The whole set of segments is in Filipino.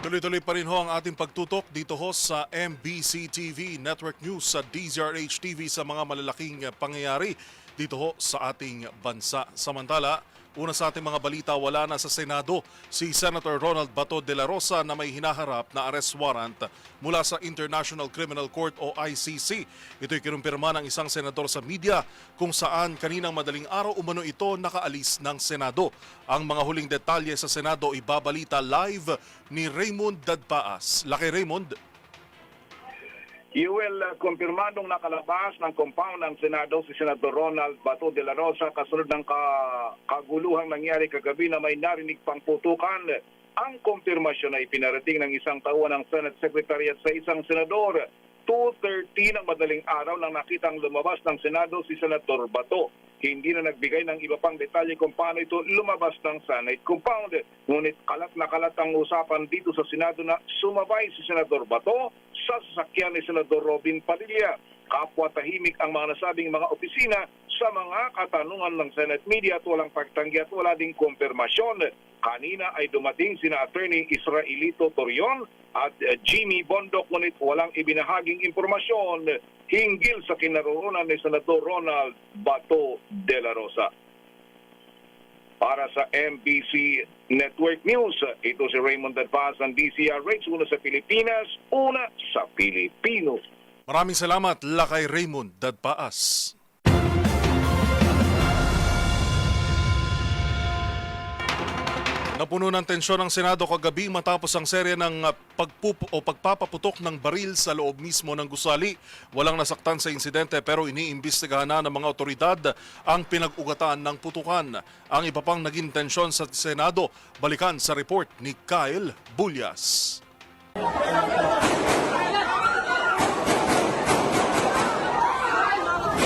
Tuloy-tuloy pa rin ho ang ating pagtutok dito ho sa MBC TV Network News sa DZRH TV sa mga malalaking pangyayari dito ho sa ating bansa. Samantala, una sa ating mga balita, wala na sa Senado si Senator Ronald Bato de la Rosa na may hinaharap na arrest warrant mula sa International Criminal Court o ICC. Ito'y kinumpirma ng isang senador sa media kung saan kaninang madaling araw umano ito nakaalis ng Senado. Ang mga huling detalye sa Senado ibabalita live ni Raymond Dadpaas. Laki Raymond. Kumpirmadong nakalabas ng compound ng Senado si Senator Ronald Bato de la Rosa kasunod ng kaguluhang nangyari kagabi na may narinig pang putukan. Ang kumpirmasyon ay pinarating ng isang tauhan ng Senate Secretariat sa isang senador. 2:30 ng madaling araw nang nakitang lumabas ng Senado si Senator Bato. Hindi na nagbigay ng iba pang detalye kung paano ito lumabas ng Senate compound. Ngunit kalat na kalat ang usapan dito sa Senado na sumabay si Senator Bato sa sasakyan ni Senador Robin Padilla. Kapwa tahimik ang mga nasabing mga opisina sa mga katanungan ng Senate media at walang pagtanggi at wala ding kumpirmasyon. Kanina ay dumating sina Attorney Israelito Torion at Jimmy Bondok, ngunit walang ibinahaging impormasyon hinggil sa kinaroroonan ni Senador Ronald Bato de la Rosa. Para sa MBC Network News, ito si Raymond Dadpaas ng DZRH, una sa Pilipinas, una sa Pilipino. Maraming salamat, Lakay Raymond Dadpaas. Napuno ng tensyon ang Senado kagabi matapos ang serye ng pagpapaputok ng baril sa loob mismo ng gusali. Walang nasaktan sa insidente pero iniimbestigahan na ng mga otoridad ang pinag-ugatan ng putukan. Ang iba pang naging tensyon sa Senado, balikan sa report ni Kyle Bulyas.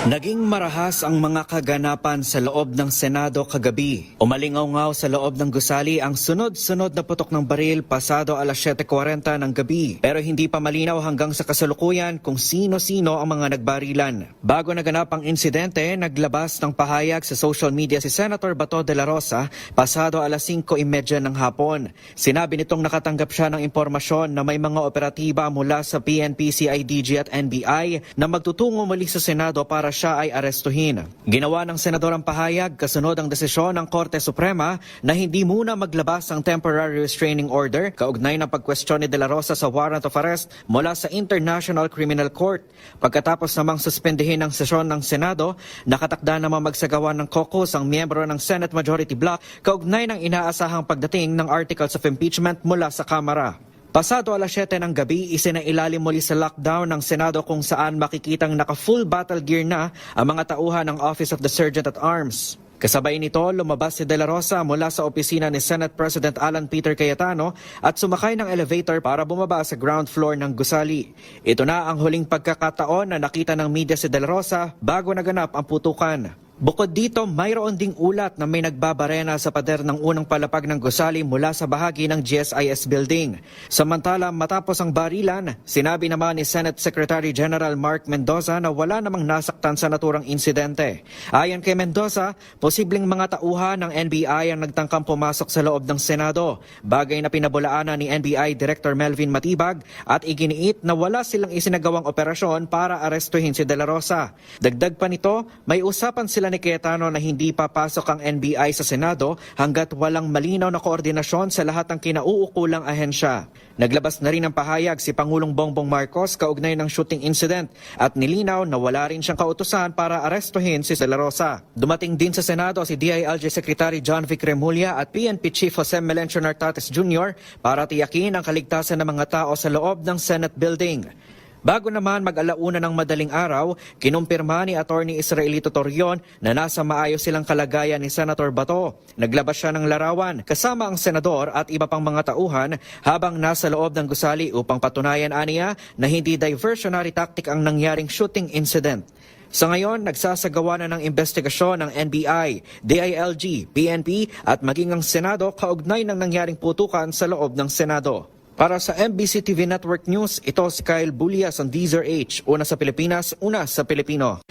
Naging marahas ang mga kaganapan sa loob ng Senado kagabi. Umalingaw-ngaw sa loob ng gusali ang sunod-sunod na putok ng baril pasado alas 7:40 ng gabi. Pero hindi pa malinaw hanggang sa kasalukuyan kung sino-sino ang mga nagbarilan. Bago naganap ang insidente, naglabas ng pahayag sa social media si Senator Bato de la Rosa pasado alas 5:30 ng hapon. Sinabi nitong nakatanggap siya ng impormasyon na may mga operatiba mula sa PNP, CIDG at NBI na magtutungo muli sa Senado para siya ay arestuhin. Ginawa ng senador ang pahayag kasunod ang desisyon ng Korte Suprema na hindi muna maglabas ang temporary restraining order kaugnay ng pagkwestiyon ni De La Rosa sa warrant of arrest mula sa International Criminal Court. Pagkatapos namang suspendihin ang sesyon ng Senado, nakatakda namang magsagawa ng caucus ang miyembro ng Senate Majority Bloc kaugnay ng inaasahang pagdating ng articles of impeachment mula sa Kamara. Pasado alas 7 ng gabi, isinailalim muli sa lockdown ng Senado kung saan makikitang naka-full battle gear na ang mga tauhan ng Office of the Sergeant at Arms. Kasabay nito, lumabas si De La Rosa mula sa opisina ni Senate President Alan Peter Cayetano at sumakay ng elevator para bumaba sa ground floor ng gusali. Ito na ang huling pagkakataon na nakita ng media si De La Rosa bago naganap ang putukan. Bukod dito, mayroon ding ulat na may nagbabarena sa pader ng unang palapag ng gusali mula sa bahagi ng GSIS building. Samantala, matapos ang barilan, sinabi naman ni Senate Secretary General Mark Mendoza na wala namang nasaktan sa naturang insidente. Ayon kay Mendoza, posibleng mga tauhan ng NBI ang nagtangkang pumasok sa loob ng Senado, bagay na pinabulaanan ni NBI Director Melvin Matibag at iginiit na wala silang isinagawang operasyon para arestuhin si De La Rosa. Dagdag pa nito, may usapan sila ni Cayetano na hindi papasok ang NBI sa Senado hanggat walang malinaw na koordinasyon sa lahat ng kinauukulang ahensya. Naglabas na rin ng pahayag si Pangulong Bongbong Marcos kaugnay ng shooting incident at nilinaw na wala rin siyang kautusan para arestuhin si De La Rosa. Dumating din sa Senado si DILG Secretary John Vic Remulla at PNP Chief Jose Melencio Nartates Jr. para tiyakin ang kaligtasan ng mga tao sa loob ng Senate building. Bago naman mag-alauna ng madaling araw, kinumpirma ni Attorney Israelito Torion na nasa maayos silang kalagayan ni Senator Bato. Naglabas siya ng larawan kasama ang senador at iba pang mga tauhan habang nasa loob ng gusali upang patunayan aniya na hindi diversionary tactic ang nangyaring shooting incident. Sa ngayon, nagsasagawa na ng investigasyon ng NBI, DILG, PNP at maging ang Senado kaugnay ng nangyaring putukan sa loob ng Senado. Para sa MBC TV Network News, ito si Kyle Bulyas ng DZRH, una sa Pilipinas, una sa Pilipino.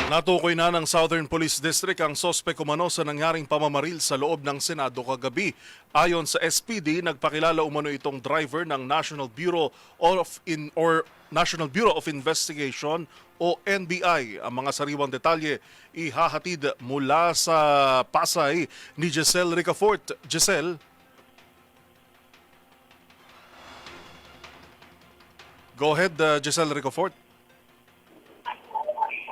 Natukoy na ng Southern Police District ang sospek umano sa nangyaring pamamaril sa loob ng Senado kagabi. Ayon sa SPD, nagpakilala umano itong driver ng National Bureau of Investigation o NBI. Ang mga sariwang detalye ihahatid mula sa Pasay ni Giselle Ricafort. Giselle? Go ahead, Giselle Ricafort.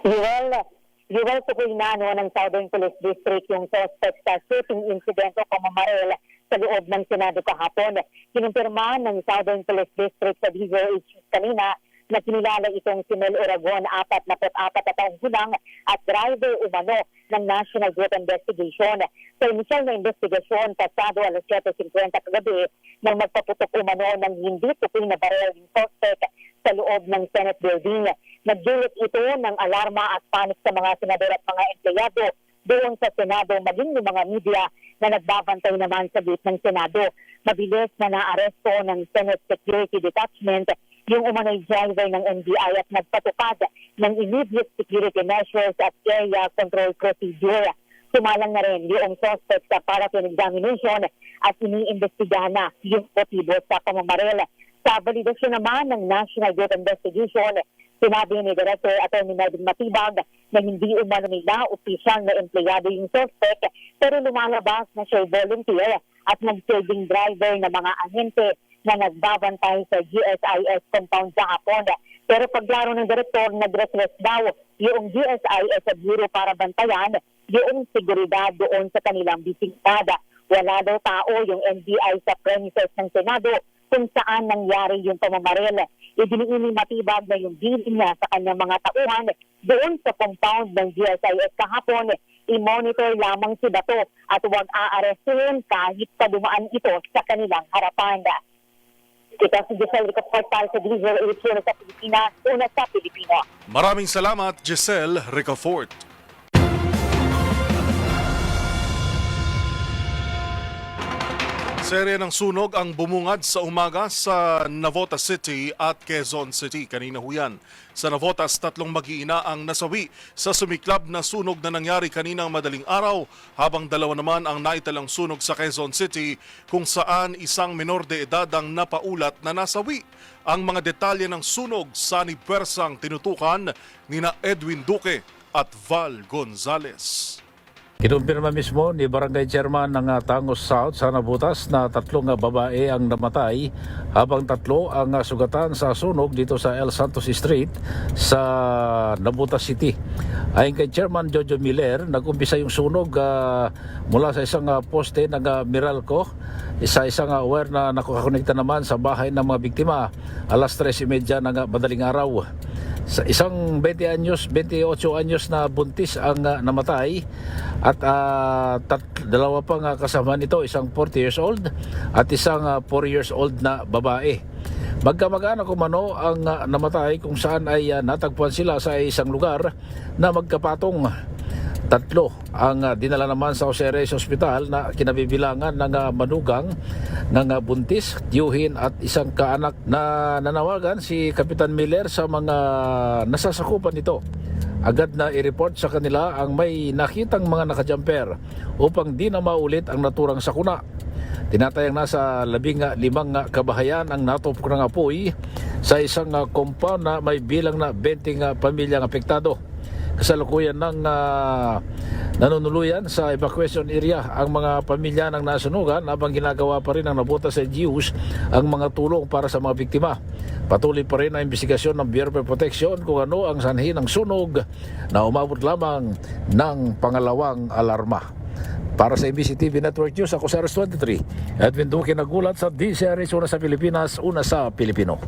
Yuwel tukoy na ng Southern Police District yung suspect sa shooting incident o pamamaril sa loob ng Senado kahapon. Kinumpirma ng Southern Police District sa DZRH kanina na kinilala itong si Mel Oragon, 44 na taong gulang at driver umano ng National Group Investigation. Sa inisyal na investigasyon, pasado alas 7:50 kagabi, nang magpaputok umano ng hindi tukoy na baril ng suspect sa loob ng Senate building. Nagdulot ito ng alarma at panik sa mga senador at mga empleyado doon sa Senado, maging ng mga media na nagbabantay naman sa gate ng Senado. Mabilis na naaresto ng Senate Security Detachment yung umano'y driver ng NBI at nagpatupad ng immediate security measures at area control procedure. Sumalang na rin yung suspect sa paraffin examination at iniimbestigahan na yung motibo sa pamamaril. Sa validasyon naman ng National Group Investigation, sinabi ni Director Atty. Melvin Matibag na hindi umano nila opisyal na empleyado yung suspect pero lumalabas na siya volunteer at nag-serving driver na mga ahente na nagbabantay sa GSIS compound sa hapon. Pero paglaro ng direktor, nag-request daw yung GSIS sa Bureau para bantayan yung seguridad doon sa kanilang bisiklada. Wala daw tao yung NBI sa premises ng Senado kung saan nangyari yung pamamaril. Idiniin ni Matibag na yung bilin niya sa kanyang mga tauhan doon sa compound ng GSIS kahapon, i-monitor lamang si Bato at huwag aarestuhin kahit pa dumaan ito sa kanilang harapan. Ito si Giselle Ricafort para sa DZRH sa Pilipinas, una sa Pilipino. Maraming salamat, Giselle Ricafort. Serye ng sunog ang bumungad sa umaga sa Navotas City at Quezon City. Kanina ho yan. Sa Navotas, 3 mag-iina ang nasawi sa sumiklab na sunog na nangyari kaninang madaling araw, habang 2 naman ang naitalang sunog sa Quezon City kung saan isang menor de edad ang napaulat na nasawi. Ang mga detalye ng sunog sa nipuwersang tinutukan nina Edwin Duque at Val Gonzales. Kinumpirma mismo ni Barangay Chairman ng Tangos South sa Navotas na 3 babae ang namatay habang 3 ang sugatan sa sunog dito sa El Santos Street sa Navotas City. Ayon kay Chairman Jojo Miller, nag-umpisa yung sunog mula sa isang poste ng Meralco, sa isang wire na nakakonekta naman sa bahay ng mga biktima alas 3:30 ng madaling araw. Sa isang 28 anyos na buntis ang namatay at 2 pang kasama nito, isang 40 years old at isang 4 years old na babae. Magkamag-anak umano ang namatay kung saan ay natagpuan sila sa isang lugar na magkapatong. 3 ang dinala naman sa Jose Reyes Hospital na kinabibilangan ng manugang ng buntis, tiyuhin at isang kaanak. Na nanawagan si Kapitan Miller sa mga nasasakupan nito. Agad na i-report sa kanila ang may nakitang mga nakajumper upang di na maulit ang naturang sakuna. Tinatayang nasa 15 kabahayan ang natupok ng apoy sa isang compound na may bilang na 20 pamilyang apektado. Kasalukuyan ng nanunuluyan sa evacuation area ang mga pamilya ng nasunugan habang ginagawa pa rin ng Navotas NGOs ang mga tulong para sa mga biktima. Patuloy pa rin ang investigasyon ng Bureau of Protection kung ano ang sanhi ng sunog na umabot lamang ng pangalawang alarma. Para sa MBC TV Network News, ako sa RS23. Edwin Duque, nagulat sa DZRH, una sa Pilipinas, una sa Pilipino.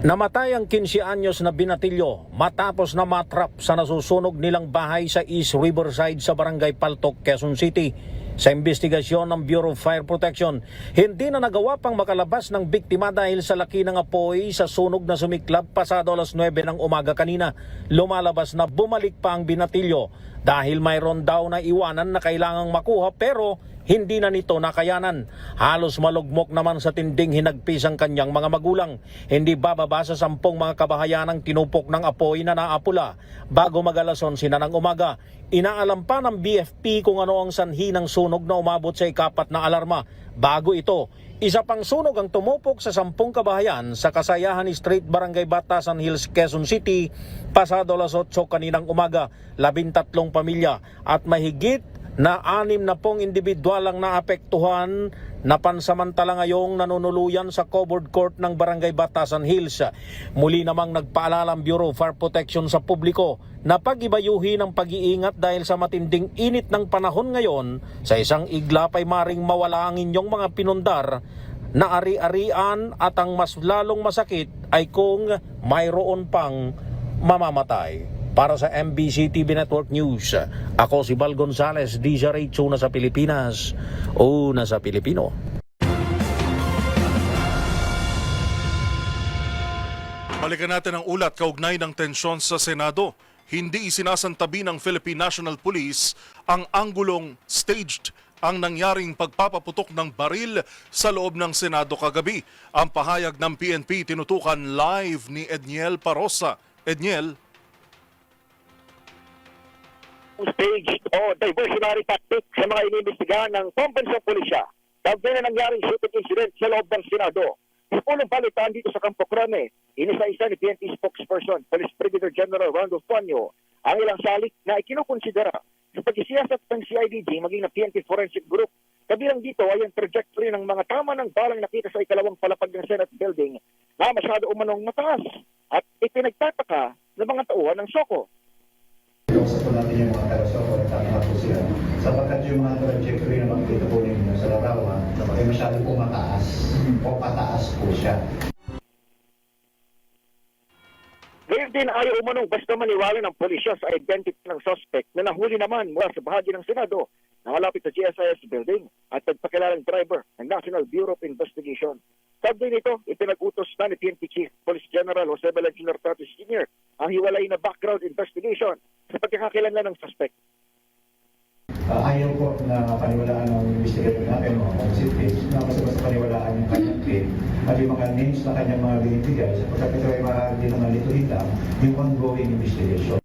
Namatay ang 15 anyos na binatilyo matapos na matrap sa nasusunog nilang bahay sa East Riverside sa Barangay Paltok, Quezon City. Sa investigasyon ng Bureau of Fire Protection, hindi na nagawa pang makalabas ng biktima dahil sa laki ng apoy sa sunog na sumiklab pasado alas 9 ng umaga kanina. Lumalabas na bumalik pa ang binatilyo dahil mayroon daw na iwanan na kailangang makuha pero hindi na nito nakayanan. Halos malugmok naman sa tinding hinagpis ang kanyang mga magulang. Hindi bababa sa 10 mga kabahayanang tinupok ng apoy na naapula bago mag-alas 11 na ng umaga. Inaalam pa ng BFP kung ano ang sanhi ng sunog na umabot sa ikapat na alarma. Bago ito, isa pang sunog ang tumupok sa 10 kabahayan sa Kasayahan Street, Barangay Batasan Hills, Quezon City, pasado alas 8 kaninang umaga. 13 pamilya at mahigit na 60 individual ang naapektuhan na pansamantala ngayong nanunuluyan sa covered court ng Barangay Batasan Hills. Muli namang nagpaalala ang Bureau of Fire Protection sa publiko na pag-ibayuhin ang pag-iingat dahil sa matinding init ng panahon ngayon. Sa isang iglap ay maring mawala ang inyong mga pinundar na ari-arian at ang mas lalong masakit ay kung mayroon pang mamamatay. Para sa MBC TV Network News, ako si Bal Gonzales, DZRH, una sa Pilipinas, una sa Pilipino. Balikan natin ang ulat kaugnay ng tensyon sa Senado. Hindi isinasantabi ng Philippine National Police ang anggulong staged ang nangyaring pagpapaputok ng baril sa loob ng Senado kagabi. Ang pahayag ng PNP tinutukan live ni Edniel Parosa. Edniel? Staged o diversionary tactic sa mga inimbestigahan ng pambansang pulisya. Kaugnay na nangyaring shooting incident sa loob ng Senado. Sa punong balitaan dito sa Campo Crame, inisa-isa ni PNP spokesperson, Police Brigadier General Randolph Panyo, ang ilang salik na ikinukonsidera sa pag-isiyasat ng CIDG maging na PNP Forensic Group. Kabilang dito ay ang trajectory ng mga tama ng balang nakita sa ikalawang palapag ng Senate building na masyado umanong mataas at ipinagtataka ng mga tauhan ng SOCO. Kausap po natin yung mga taga-soko at tama po sila. Sapagkat yung mga trajectory na makikita po ninyo sa larawan ay masyado po mataas o pataas po siya. Ngayon din ayaw umanong basta maniwala ng pulisya sa identity ng suspect na nahuli naman mula sa bahagi ng Senado na malapit sa GSIS building at nagpakilalang driver ng National Bureau of Investigation. Sabi nito, ipinag-utos na ni PNP Chief Police General Jose Valenzuela Ortiz Jr. ang hiwalay na background investigation sa pagkakakilanlan ng suspect. Ayaw po na paniwalaan ng investigator natin mga consultants na basta paniwalaan yung kanyang claim at yung mga names na kanyang mga binibigay sapagkat ito ay maaari naman lituhin lang yung ongoing investigation.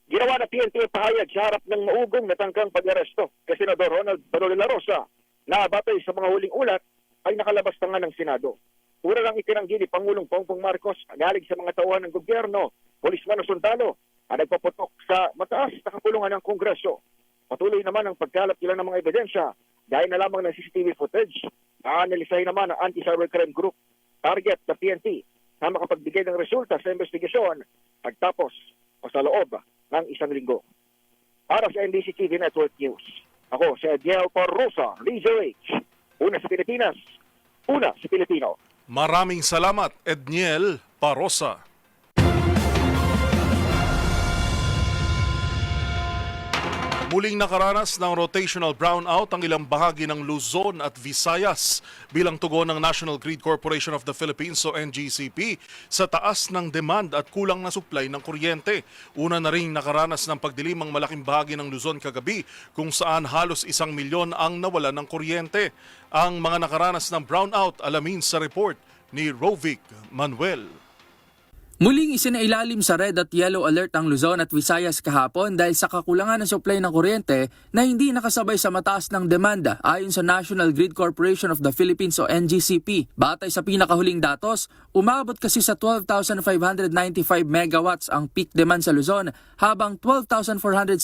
Ginawa na PNP pahayag sa harap ng maugong na tangkang pag-aresto kay Senador Ronald Bato de la Rosa na batay sa mga huling ulat ay nakalabas na nga ng Senado. Pura lang itinanggi ni Pangulong Bongbong Marcos galing sa mga tauhan ng gobyerno, polisman o sundalo ang nagpaputok sa mataas na kapulungan ng Kongreso. Patuloy naman ang pagkalap nila ng mga ebidensya dahil na lamang ng CCTV footage na analisahin naman ng Anti-Cybercrime Group target na PNP na makapagbigay ng resulta sa investigasyon pagtapos o sa loob ng 1 linggo. Para sa NBC TV Network News, ako si Edniel Parosa, DZRH, una sa Pilipinas, una sa Pilipino. Maraming salamat, Edniel Parosa. Muling nakaranas ng rotational brownout ang ilang bahagi ng Luzon at Visayas bilang tugon ng National Grid Corporation of the Philippines o NGCP sa taas ng demand at kulang na supply ng kuryente. Una na ring nakaranas ng pagdilim ang malaking bahagi ng Luzon kagabi kung saan halos 1 milyon ang nawala ng kuryente. Ang mga nakaranas ng brownout alamin sa report ni Rovic Manuel. Muling isinailalim sa red at yellow alert ang Luzon at Visayas kahapon dahil sa kakulangan ng supply ng kuryente na hindi nakasabay sa mataas ng demanda ayon sa National Grid Corporation of the Philippines o NGCP. Batay sa pinakahuling datos, umabot kasi sa 12,595 megawatts ang peak demand sa Luzon habang 12,479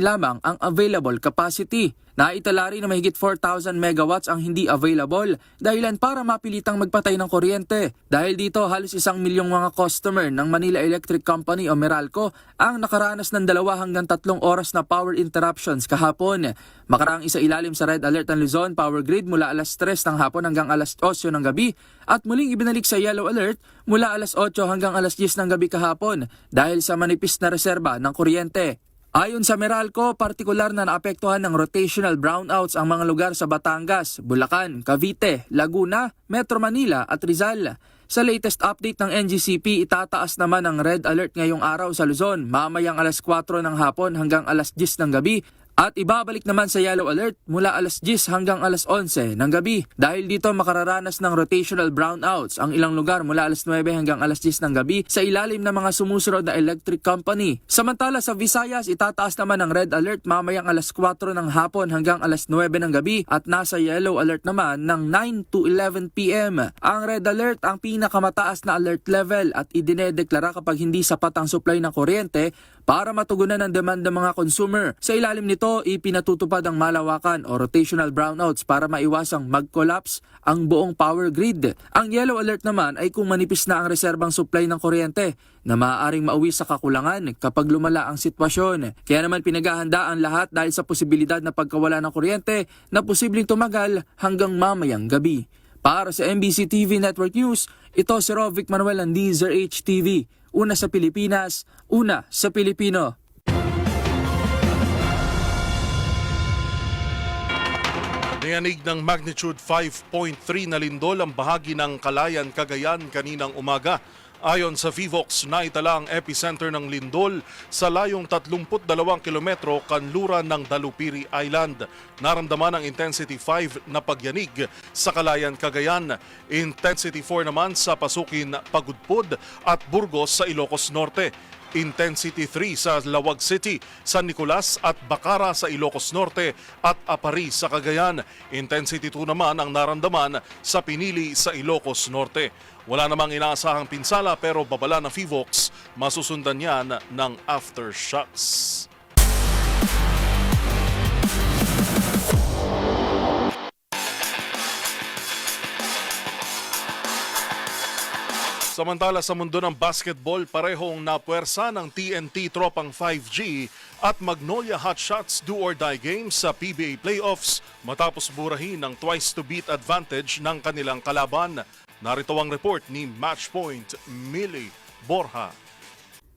lamang ang available capacity. Naitala rin na mahigit 4,000 megawatts ang hindi available dahilan para mapilitang magpatay ng kuryente. Dahil dito halos 1 milyong mga customer ng Manila Electric Company o Meralco ang nakaranas ng 2 hanggang 3 oras na power interruptions kahapon. Makaraang isailalim sa red alert ang Luzon Power Grid mula alas 3 ng hapon hanggang alas 8 ng gabi at muling ibinalik sa yellow alert mula alas 8 hanggang alas 10 ng gabi kahapon dahil sa manipis na reserba ng kuryente. Ayon sa Meralco, partikular na naapektuhan ng rotational brownouts ang mga lugar sa Batangas, Bulacan, Cavite, Laguna, Metro Manila at Rizal. Sa latest update ng NGCP, itataas naman ang red alert ngayong araw sa Luzon, mamayang alas 4 ng hapon hanggang alas 10 ng gabi. At ibabalik naman sa yellow alert mula alas 10 hanggang alas 11 ng gabi. Dahil dito makararanas ng rotational brownouts ang ilang lugar mula alas 9 hanggang alas 10 ng gabi sa ilalim ng mga sumusunod na electric company. Samantala sa Visayas, itataas naman ang red alert mamayang alas 4 ng hapon hanggang alas 9 ng gabi at nasa yellow alert naman ng 9 to 11 p.m. Ang red alert ang pinakamataas na alert level at idinedeklara kapag hindi sapat ang supply ng kuryente para matugunan ang demand ng mga consumer. Sa ilalim nito, ipinatutupad ang malawakan o rotational brownouts para maiwasang mag-collapse ang buong power grid. Ang yellow alert naman ay kung manipis na ang reserbang supply ng kuryente na maaaring mauwi sa kakulangan kapag lumala ang sitwasyon. Kaya naman pinaghahanda ang lahat dahil sa posibilidad na pagkawala ng kuryente na posibleng tumagal hanggang mamayang gabi. Para sa MBC TV Network News, ito si Rovic Manuel ng DZRH TV. Una sa Pilipinas, una sa Pilipino. Niyanig ng magnitude 5.3 na lindol ang bahagi ng Kalayan, Cagayan kaninang umaga. Ayon sa Vivox, naitala ang epicenter ng lindol sa layong 32 kilometro kanluran ng Dalupiri Island. Naramdaman ang intensity 5 na pagyanig sa Kalayan, Cagayan. Intensity 4 naman sa Pasukin, Pagudpud at Burgos sa Ilocos Norte. Intensity 3 sa Lawag City, San Nicolas at Bacara sa Ilocos Norte at Apari sa Cagayan. Intensity 2 naman ang naramdaman sa Pinili sa Ilocos Norte. Wala namang inaasahang pinsala pero babala na Vivox, masusundan yan ng aftershocks. Samantala sa mundo ng basketball, parehong napuwersa ng TNT Tropang 5G at Magnolia Hotshots do-or-die games sa PBA playoffs matapos burahin ng twice-to-beat advantage ng kanilang kalaban. Narito ang report ni Matchpoint Millie Borja.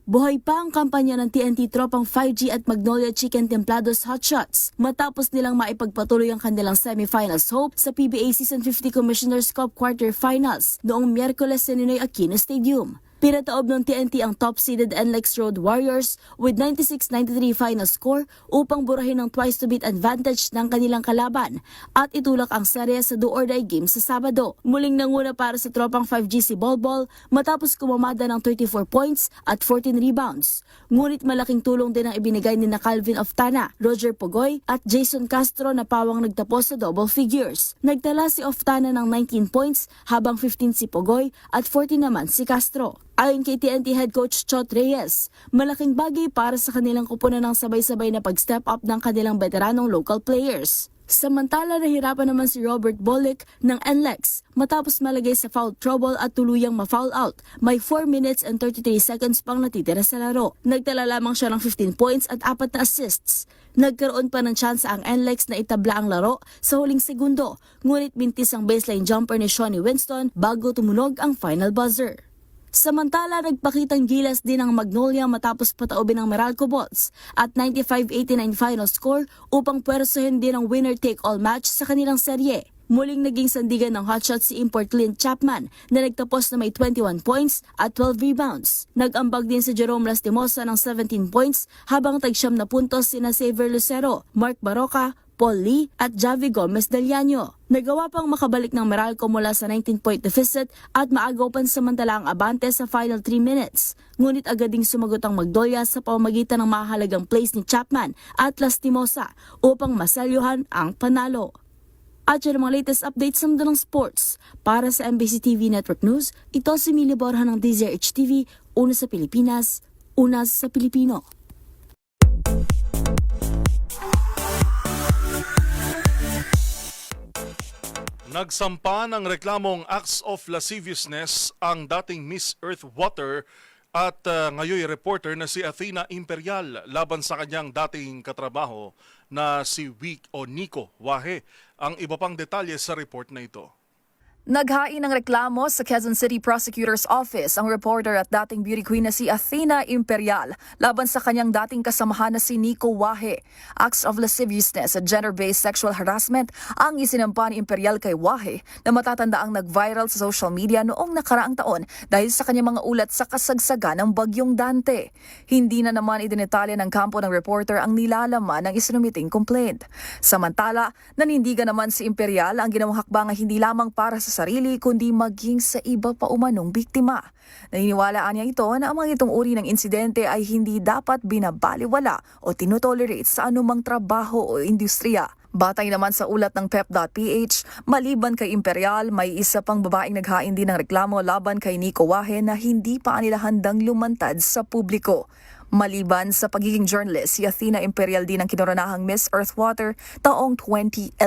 Buhay pa ang kampanya ng TNT Tropang 5G at Magnolia Chicken Templados Hotshots matapos nilang maipagpatuloy ang kanilang semifinals hope sa PBA Season 50 Commissioner's Cup Quarterfinals noong Miyerkules sa Ninoy Aquino Stadium. Pinataob ng TNT ang top-seeded NLEX Road Warriors with 96-93 final score upang burahin ang twice-to-beat advantage ng kanilang kalaban at itulak ang serye sa do-or-die game sa Sabado. Muling nanguna para sa Tropang 5G si Bolbol matapos kumamada ng 34 points at 14 rebounds. Ngunit malaking tulong din ang ibinigay ni Calvin Oftana, Roger Pogoy at Jason Castro na pawang nagtapos sa double figures. Nagtala si Oftana ng 19 points habang 15 si Pogoy at 14 naman si Castro. Ayon kay TNT head coach Chot Reyes, malaking bagay para sa kanilang kupunan ng sabay-sabay na pag-step up ng kanilang veteranong local players. Samantala, nahirapan naman si Robert Bolick ng NLEX matapos malagay sa foul trouble at tuluyang ma-foul out. May 4 minutes and 33 seconds pang natitira sa laro. Nagtala lamang siya ng 15 points at 4 na assists. Nagkaroon pa ng tsansa ang NLEX na itabla ang laro sa huling segundo, ngunit bintis ang baseline jumper ni Shawnee Winston bago tumunog ang final buzzer. Samantala, nagpakitang gilas din ang Magnolia matapos pataobin ng Meralco Bolts at 95-89 final score upang pwersahin din ang winner-take-all match sa kanilang serye. Muling naging sandigan ng hotshots si import Clint Chapman na nagtapos na may 21 points at 12 rebounds. Nag-ambag din si Jerome Lastimosa ng 17 points habang tag-siyam na puntos sina Xavier Lucero, Mark Baroca, Paul Lee at Javi Gomez Del Llano. Nagawa pang makabalik ng Meralco mula sa 19-point deficit at maagaw pansamantala ang abante sa final 3 minutes. Ngunit agad ding sumagot ang Magnolia sa pamamagitan ng mahalagang plays ni Chapman at Lastimosa upang masalyuhan ang panalo. At yan ang mga latest updates sa mundo ng sports. Para sa MBC TV Network News, ito si Millie Borja ng DZRH TV, una sa Pilipinas, una sa Pilipino. Nagsampa ng reklamong acts of lasciviousness ang dating Miss Earth Water at ngayon reporter na si Athena Imperial laban sa kanyang dating katrabaho na si Nico Wahe. Ang iba pang detalye sa report na ito. Naghain ng reklamo sa Quezon City Prosecutor's Office ang reporter at dating beauty queen na si Athena Imperial laban sa kanyang dating kasamahan na si Nico Wahe. Acts of lasciviousness at gender-based sexual harassment ang isinampa ni Imperial kay Wahe na matatandaang nag-viral sa social media noong nakaraang taon dahil sa kanyang mga ulat sa kasagsagan ng Bagyong Dante. Hindi na naman idinetalya ng kampo ng reporter ang nilalaman ng isinumiting complaint. Samantala, nanindigan naman si Imperial ang ginawang hakbang ay hindi lamang para sa sarili kundi maging sa iba pa umanong biktima. Naniniwalaan niya ito na ang mga itong uri ng insidente ay hindi dapat binabaliwala o tinotolerate sa anumang trabaho o industriya. Batay naman sa ulat ng pep.ph, maliban kay Imperial, may isa pang babaeng naghain din ng reklamo laban kay Nico Wahe na hindi pa nila handang lumantad sa publiko. Maliban sa pagiging journalist, si Athena Imperial din ang kinoronahang Miss Earthwater taong 2011.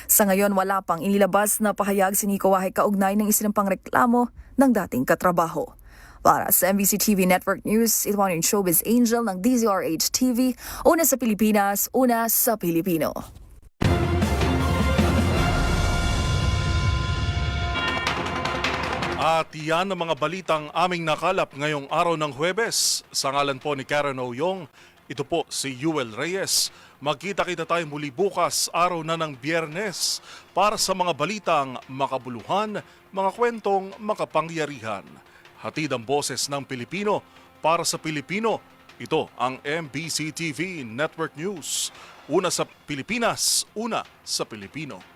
Sa ngayon, wala pang inilabas na pahayag si Nico Wahe kaugnay ng isinampang reklamo ng dating katrabaho. Para sa MBC TV Network News, ito ang showbiz angel ng DZRH TV, una sa Pilipinas, una sa Pilipino. At yan ang mga balitang aming nakalap ngayong araw ng Huwebes. Sa ngalan po ni Karen Oyong, ito po si Yuel Reyes. Magkita-kita tayo muli bukas, araw na ng Biyernes, para sa mga balitang makabuluhan, mga kwentong makapangyarihan. Hatid ang boses ng Pilipino para sa Pilipino. Ito ang MBC TV Network News. Una sa Pilipinas, una sa Pilipino.